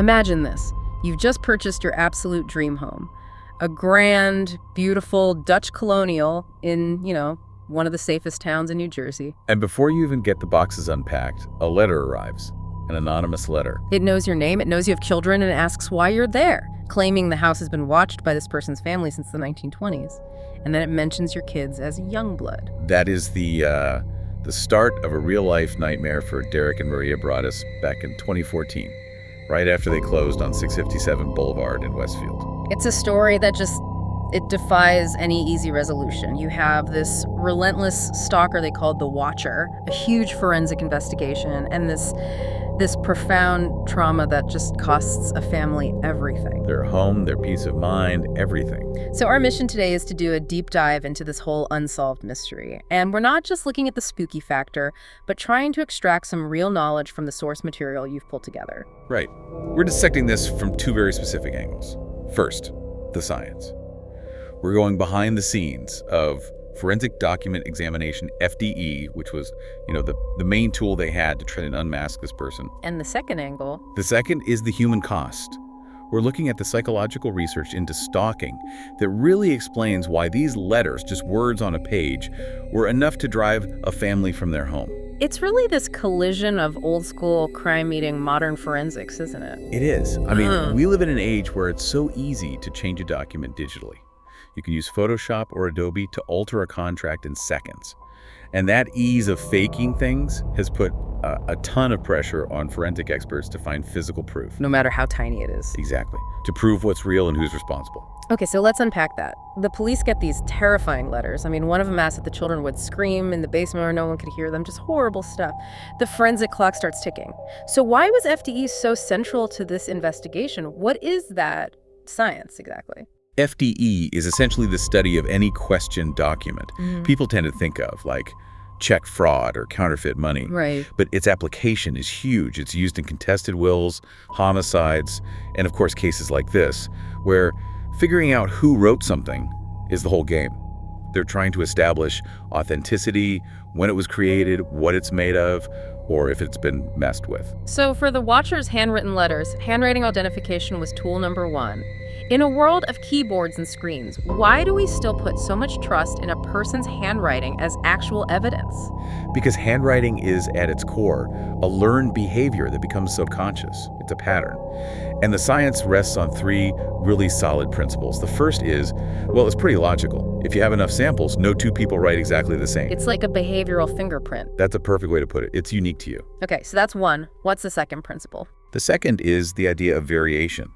Imagine this. You've just purchased your absolute dream home. A grand, beautiful Dutch colonial in, one of the safest towns in New Jersey. And before you even get the boxes unpacked, a letter arrives. An anonymous letter. It knows your name, it knows you have children, and asks why you're there, claiming the house has been watched by this person's family since the 1920s. And then it mentions your kids as young blood. That is the start of a real-life nightmare for Derek and Maria Broaddus back in 2014, right after they closed on 657 Boulevard in Westfield. It's a story that it defies any easy resolution. You have this relentless stalker they called the Watcher, a huge forensic investigation, and this profound trauma that just costs a family everything. Their home, their peace of mind, everything. So our mission today is to do a deep dive into this whole unsolved mystery. And we're not just looking at the spooky factor, but trying to extract some real knowledge from the source material you've pulled together. Right. We're dissecting this from two very specific angles. First, the science. We're going behind the scenes of Forensic Document Examination, FDE, which was, the main tool they had to try and unmask this person. And the second angle? The second is the human cost. We're looking at the psychological research into stalking that really explains why these letters, just words on a page, were enough to drive a family from their home. It's really this collision of old school crime meeting modern forensics, isn't it? It is. We live in an age where it's so easy to change a document digitally. You can use Photoshop or Adobe to alter a contract in seconds. And that ease of faking things has put a ton of pressure on forensic experts to find physical proof. No matter how tiny it is. Exactly. To prove what's real and who's responsible. Okay, so let's unpack that. The police get these terrifying letters. One of them asked that the children would scream in the basement where no one could hear them. Just horrible stuff. The forensic clock starts ticking. So why was FDE so central to this investigation? What is that science exactly? FDE is essentially the study of any questioned document people tend to think of, like check fraud or counterfeit money. Right. But its application is huge. It's used in contested wills, homicides, and of course cases like this, where figuring out who wrote something is the whole game. They're trying to establish authenticity, when it was created, what it's made of, or if it's been messed with. So for the Watcher's handwritten letters, handwriting identification was tool number one. In a world of keyboards and screens, why do we still put so much trust in a person's handwriting as actual evidence? Because handwriting is, at its core, a learned behavior that becomes subconscious. It's a pattern. And the science rests on three really solid principles. The first is, it's pretty logical. If you have enough samples, no two people write exactly the same. It's like a behavioral fingerprint. That's a perfect way to put it. It's unique to you. Okay, so that's one. What's the second principle? The second is the idea of variation.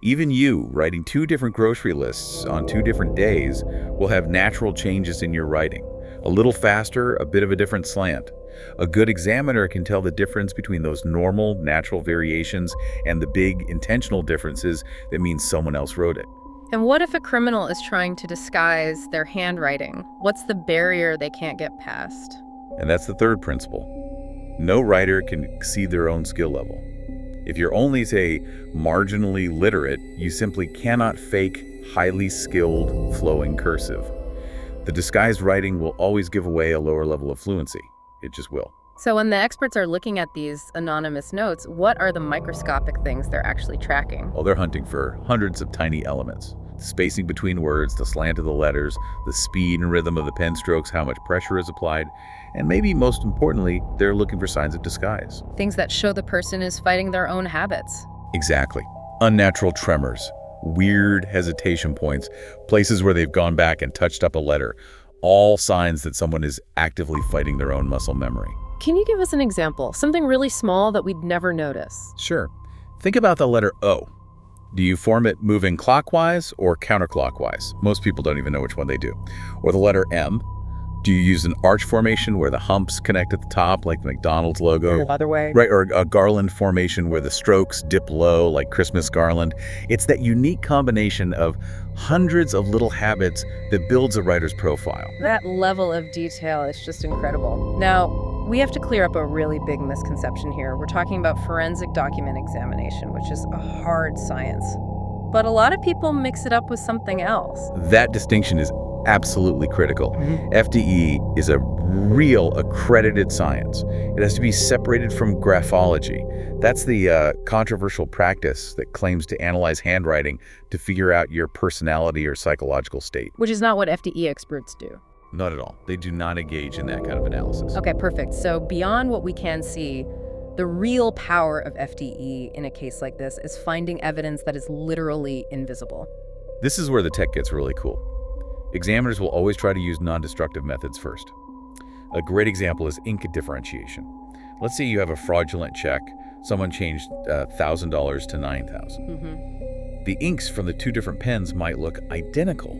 Even you, writing two different grocery lists on 2 different days, will have natural changes in your writing. A little faster, a bit of a different slant. A good examiner can tell the difference between those normal, natural variations and the big, intentional differences that mean someone else wrote it. And what if a criminal is trying to disguise their handwriting? What's the barrier they can't get past? And that's the third principle. No writer can exceed their own skill level. If you're only, say, marginally literate, you simply cannot fake highly skilled, flowing cursive. The disguised writing will always give away a lower level of fluency. It just will. So when the experts are looking at these anonymous notes, what are the microscopic things they're actually tracking? Well, they're hunting for hundreds of tiny elements. The spacing between words, the slant of the letters, the speed and rhythm of the pen strokes, how much pressure is applied, and maybe most importantly, they're looking for signs of disguise. Things that show the person is fighting their own habits. Exactly. Unnatural tremors, weird hesitation points, places where they've gone back and touched up a letter, all signs that someone is actively fighting their own muscle memory. Can you give us an example? Something really small that we'd never notice. Sure. Think about the letter O. Do you form it moving clockwise or counterclockwise? Most people don't even know which one they do. Or the letter M. Do you use an arch formation where the humps connect at the top, like the McDonald's logo? The other way. Right, or a garland formation where the strokes dip low, like Christmas garland. It's that unique combination of hundreds of little habits that builds a writer's profile. That level of detail is just incredible. Now, we have to clear up a really big misconception here. We're talking about forensic document examination, which is a hard science. But a lot of people mix it up with something else. That distinction is Absolutely critical. Mhm. FDE is a real accredited science. It has to be separated from graphology. That's the controversial practice that claims to analyze handwriting to figure out your personality or psychological state. Which is not what FDE experts do. Not at all. They do not engage in that kind of analysis. Okay, perfect. So beyond what we can see, the real power of FDE in a case like this is finding evidence that is literally invisible. This is where the tech gets really cool. Examiners will always try to use non-destructive methods first. A great example is ink differentiation. Let's say you have a fraudulent check. Someone changed $1,000 to $9,000. The inks from the two different pens might look identical,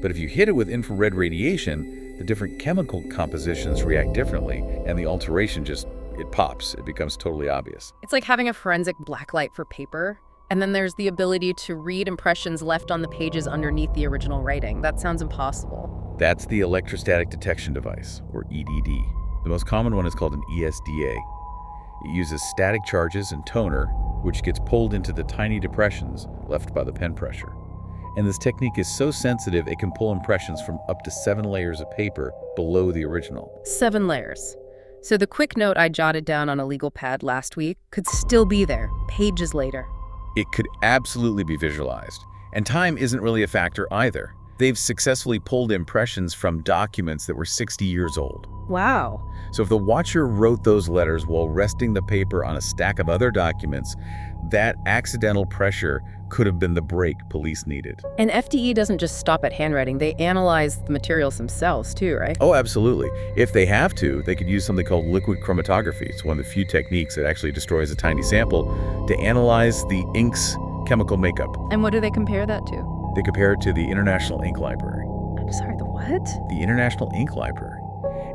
but if you hit it with infrared radiation, the different chemical compositions react differently, and the alteration it pops. It becomes totally obvious. It's like having a forensic blacklight for paper. And then there's the ability to read impressions left on the pages underneath the original writing. That sounds impossible. That's the electrostatic detection device, or EDD. The most common one is called an ESDA. It uses static charges and toner, which gets pulled into the tiny depressions left by the pen pressure. And this technique is so sensitive it can pull impressions from up to 7 layers of paper below the original. 7 layers. So the quick note I jotted down on a legal pad last week could still be there, pages later. It could absolutely be visualized. And time isn't really a factor either. They've successfully pulled impressions from documents that were 60 years old. Wow. So if the watcher wrote those letters while resting the paper on a stack of other documents, that accidental pressure could have been the break police needed. And FDE doesn't just stop at handwriting. They analyze the materials themselves too, right? Oh, absolutely. If they have to, they could use something called liquid chromatography. It's one of the few techniques that actually destroys a tiny sample to analyze the ink's chemical makeup. And what do they compare that to? They compare it to the International Ink Library. I'm sorry, the what? The International Ink Library.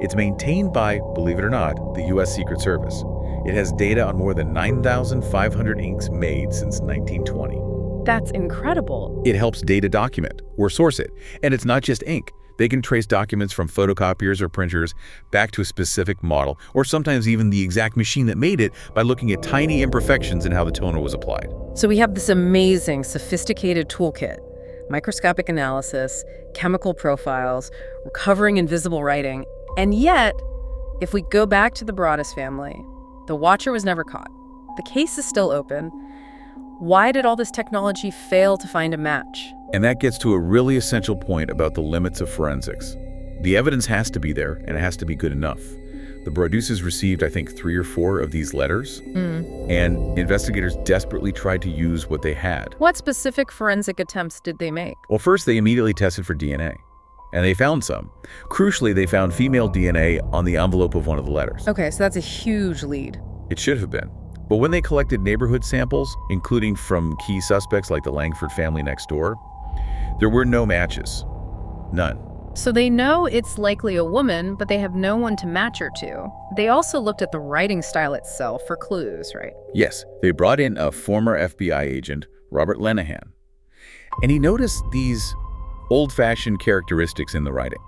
It's maintained by, believe it or not, the U.S. Secret Service. It has data on more than 9,500 inks made since 1920. That's incredible. It helps data document or source it. And it's not just ink. They can trace documents from photocopiers or printers back to a specific model, or sometimes even the exact machine that made it by looking at tiny imperfections in how the toner was applied. So we have this amazing, sophisticated toolkit, microscopic analysis, chemical profiles, recovering invisible writing. And yet, if we go back to the Broaddus family, the watcher was never caught. The case is still open. Why did all this technology fail to find a match? And that gets to a really essential point about the limits of forensics. The evidence has to be there, and it has to be good enough. The Broaddus's received, I think, 3 or 4 of these letters, and investigators desperately tried to use what they had. What specific forensic attempts did they make? Well, first, they immediately tested for DNA, and they found some. Crucially, they found female DNA on the envelope of one of the letters. Okay, so that's a huge lead. It should have been. But when they collected neighborhood samples, including from key suspects like the Langford family next door, there were no matches. None. So they know it's likely a woman, but they have no one to match her to. They also looked at the writing style itself for clues, right? Yes, they brought in a former FBI agent, Robert Lenahan, and he noticed these old-fashioned characteristics in the writing.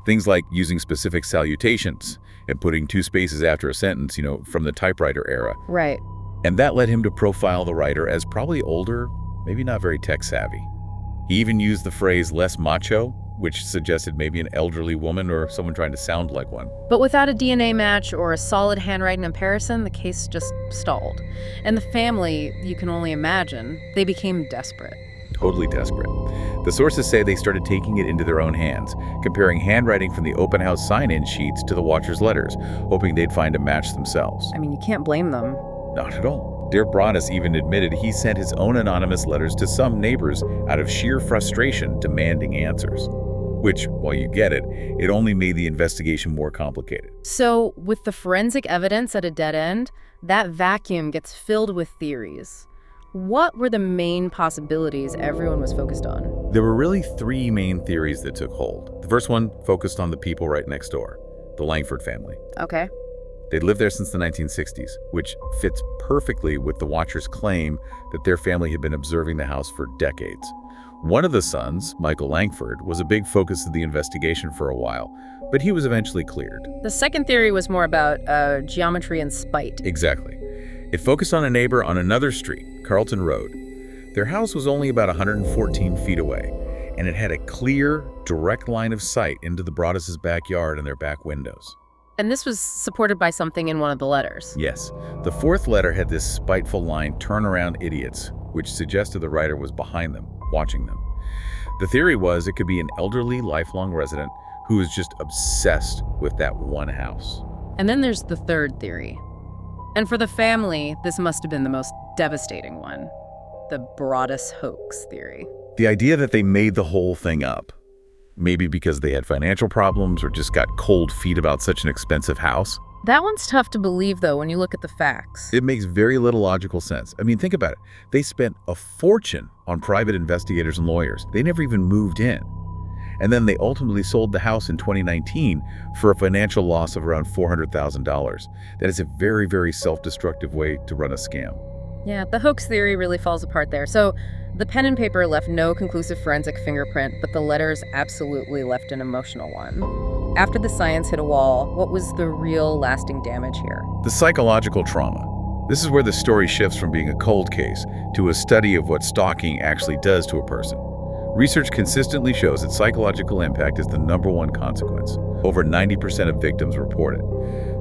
Things like using specific salutations and putting 2 spaces after a sentence, from the typewriter era. Right. And that led him to profile the writer as probably older, maybe not very tech-savvy. He even used the phrase less macho, which suggested maybe an elderly woman or someone trying to sound like one. But without a DNA match or a solid handwriting comparison, the case just stalled. And the family, you can only imagine, they became desperate. Totally desperate. The sources say they started taking it into their own hands, comparing handwriting from the open house sign-in sheets to the watcher's letters, hoping they'd find a match themselves. I mean, you can't blame them. Not at all. Dear Broaddus even admitted he sent his own anonymous letters to some neighbors out of sheer frustration demanding answers. Which, while you get it, it only made the investigation more complicated. So, with the forensic evidence at a dead end, that vacuum gets filled with theories. What were the main possibilities everyone was focused on? There were really 3 main theories that took hold. The first one focused on the people right next door, the Langford family. Okay. They'd lived there since the 1960s, which fits perfectly with the watcher's claim that their family had been observing the house for decades. One of the sons, Michael Langford, was a big focus of the investigation for a while, but he was eventually cleared. The second theory was more about geometry and spite. Exactly. It focused on a neighbor on another street, Carlton Road. Their house was only about 114 feet away, and it had a clear, direct line of sight into the Broaddus' backyard and their back windows. And this was supported by something in one of the letters. Yes, the fourth letter had this spiteful line, "Turn around, idiots," which suggested the writer was behind them, watching them. The theory was it could be an elderly, lifelong resident who was just obsessed with that one house. And then there's the third theory. And for the family, this must have been the most devastating one. The Broaddus hoax theory. The idea that they made the whole thing up, maybe because they had financial problems or just got cold feet about such an expensive house. That one's tough to believe, though, when you look at the facts. It makes very little logical sense. I mean, think about it. They spent a fortune on private investigators and lawyers. They never even moved in. And then they ultimately sold the house in 2019 for a financial loss of around $400,000. That is a very, very self-destructive way to run a scam. Yeah, the hoax theory really falls apart there. So the pen and paper left no conclusive forensic fingerprint, but the letters absolutely left an emotional one. After the science hit a wall, what was the real lasting damage here? The psychological trauma. This is where the story shifts from being a cold case to a study of what stalking actually does to a person. Research consistently shows that psychological impact is the #1 consequence. Over 90% of victims report it.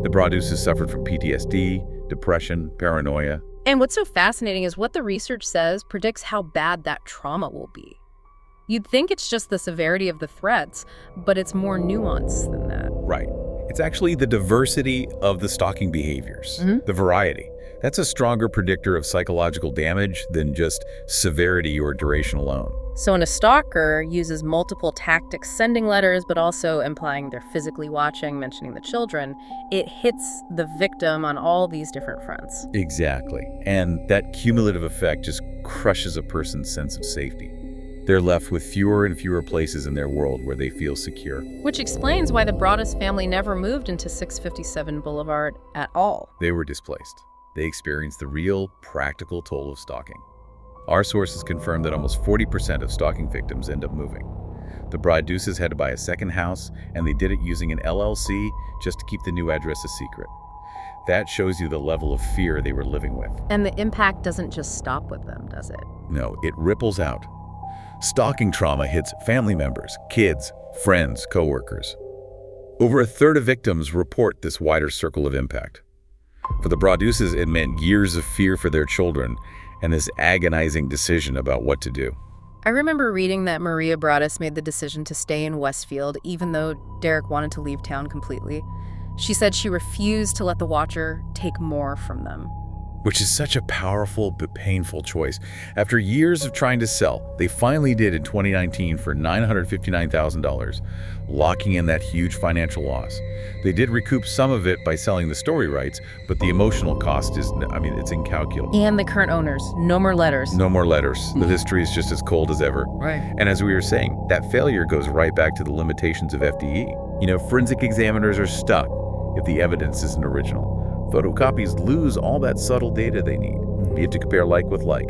The Broadduses suffered from PTSD, depression, paranoia. And what's so fascinating is what the research says predicts how bad that trauma will be. You'd think it's just the severity of the threats, but it's more nuanced than that. Right. It's actually the diversity of the stalking behaviors, the variety. That's a stronger predictor of psychological damage than just severity or duration alone. So when a stalker uses multiple tactics, sending letters, but also implying they're physically watching, mentioning the children, it hits the victim on all these different fronts. Exactly. And that cumulative effect just crushes a person's sense of safety. They're left with fewer and fewer places in their world where they feel secure. Which explains why the Broaddus family never moved into 657 Boulevard at all. They were displaced. They experienced the real, practical toll of stalking. Our sources confirm that almost 40% of stalking victims end up moving. The Broadduses had to buy a second house, and they did it using an LLC just to keep the new address a secret. That shows you the level of fear they were living with. And the impact doesn't just stop with them, does it? No, it ripples out. Stalking trauma hits family members, kids, friends, coworkers. Over a third of victims report this wider circle of impact. For the Broadduses, it meant years of fear for their children and this agonizing decision about what to do. I remember reading that Maria Broaddus made the decision to stay in Westfield even though Derek wanted to leave town completely. She said she refused to let the watcher take more from them. Which is such a powerful but painful choice. After years of trying to sell, they finally did in 2019 for $959,000, locking in that huge financial loss. They did recoup some of it by selling the story rights, but the emotional cost is, it's incalculable. And the current owners, no more letters. No more letters. The history is just as cold as ever. Right. And as we were saying, that failure goes right back to the limitations of FDE. Forensic examiners are stuck if the evidence isn't original. Photocopies lose all that subtle data they need, be it to compare like with like,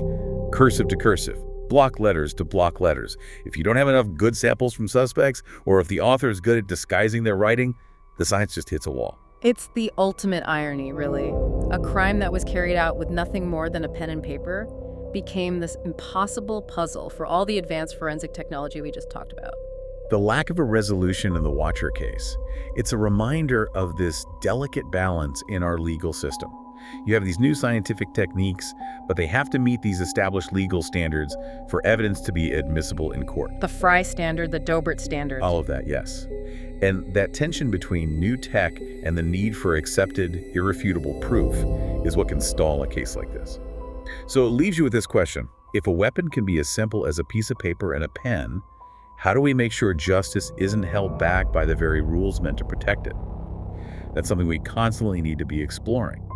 cursive to cursive, block letters to block letters. If you don't have enough good samples from suspects, or if the author is good at disguising their writing, the science just hits a wall. It's the ultimate irony, really. A crime that was carried out with nothing more than a pen and paper became this impossible puzzle for all the advanced forensic technology we just talked about. The lack of a resolution in the Watcher case, it's a reminder of this delicate balance in our legal system. You have these new scientific techniques, but they have to meet these established legal standards for evidence to be admissible in court. The Fry standard, the Dobert standard. All of that, yes. And that tension between new tech and the need for accepted, irrefutable proof is what can stall a case like this. So it leaves you with this question. If a weapon can be as simple as a piece of paper and a pen, how do we make sure justice isn't held back by the very rules meant to protect it? That's something we constantly need to be exploring.